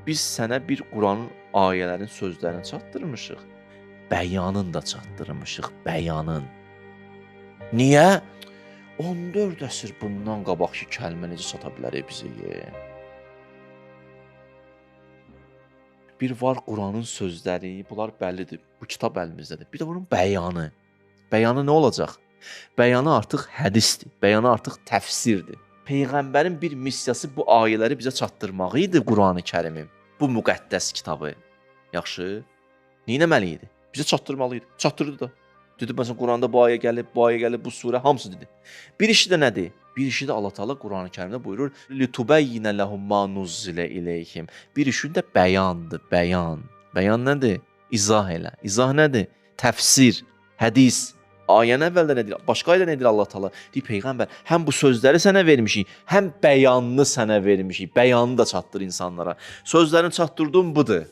Biz sənə bir Quranın ayələrin sözlərini çatdırmışıq, bəyanın da çatdırmışıq, bəyanın. Niyə? 14 əsr bundan qabaqki kəlmə necə çata bilərək bizə? Bir var Quranın sözləri, bunlar bəllidir. Bu kitab əlimizdədir. Bir də bunun bəyanı. Bəyanı nə olacaq? Bəyanı artıq hədisdir. Bəyanı artıq təfsirdir. Peyğəmbərin bir missiyası bu ayələri bizə çatdırmağı idi Qurani-Kərimin. Bu müqəddəs kitabı. Yaxşı. Neynəməli idi? Bizə çatdırmalı idi. Çatdırdı da. Dedi, məsələn, Quranda bu ayə gəlib, bu surə, hamısı dedi. Bir işi də nədir? Bir işi də Allah Taala Qurani-Kərimdə buyurur: "Litubayyinə lehum ma nuzzilə ileyhim." Bir işin də bəyandır, bəyan. Bəyan nədir? İzah elə. İzah nədir? Təfsir, hədis. Ayənin əvvəldə nə deyir? Başqa ayədə nə deyir Allah Taala? Deyir Peyğəmbər, həm bu sözləri sənə vermişik, həm bəyanını sənə vermişik. Bəyanını da çatdır insanlara. Sözlərini çatdırdın budur.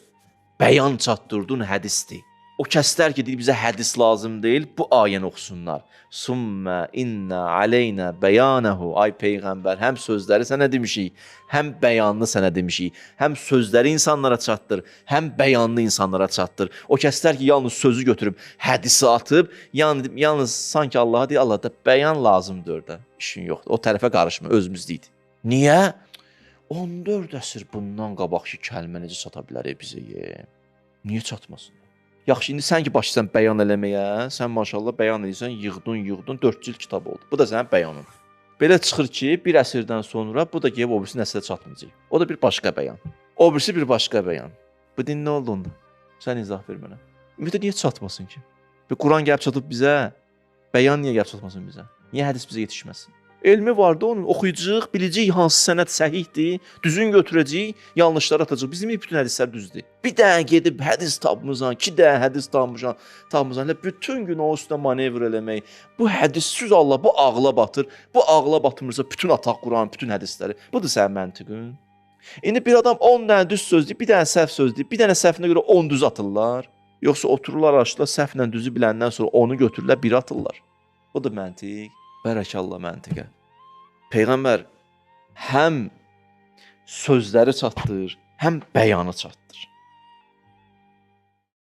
Bəyan çatdırdın hədisdir. O kəslər ki, deyir, bizə hədis lazım deyil, bu ayəni oxusunlar. Summa inna aleyna bəyanəhu. Ay Peyğəmbər, həm sözləri sənə demişik, həm bəyanını sənə demişik. Həm sözləri insanlara çatdır, həm bəyanını insanlara çatdır. O kəslər ki, yalnız sözü götürüb, hədisi atıb, yalnız sanki Allaha deyir, Allah da bəyan lazımdır da. İşin yoxdur. O tərəfə qarışma, özümüzdəyik. Niyə? 14 əsr bundan qabaqki kəlmə necə çata bilərək bizə? Niyə çatmasın? Yaxşı, indi sən ki başlayırsan bəyan eləməyə, sən maşallah bəyan edirsən, yığdın, 4 cilt kitab oldu. Bu da sənin bəyanın. Belə çıxır ki, bir əsrdən sonra bu da gəlib o birisi nəslə çatmayacaq. O da bir başqa bəyan. O birisi bir başqa bəyan. Bu din nə oldu onda? Sən izah ver mənə. Ümumiyyətlə niyə çatmasın ki? Quran gəlib çatıb bizə, bəyan niyə gəlib çatmasın bizə? Niyə hədis bizə yetişməsin? Elmi vardı onun, oxuyacaq, biləcək hansı sənəd səhihdir, düzün götürəcək, yanlışları atacaq. Bizim bütün hədislər düzdür. Bir dənə gedib hədis tapmısan, 2 dənə hədis tapmısan, elə bütün gün o üstə manevr eləmək. Bu hədissiz Allah, bu ağla batır. Bu ağla batmırsa bütün ataq Quran, bütün hədisləri. Budur sənin məntiqin. İndi bir adam 10 dənə düz söz deyib, bir dənə səhv söz deyib, bir dənə səhvinə görə 10 düz atırlar. Yoxsa otururlar araşdırırlar, səhvlə düzü biləndən sonra onu götürürlər, bir atırlar. Budur məntiq. Bərəkallah məntiqə. Peyğəmbər həm sözləri çatdır, həm bəyanı çatdır.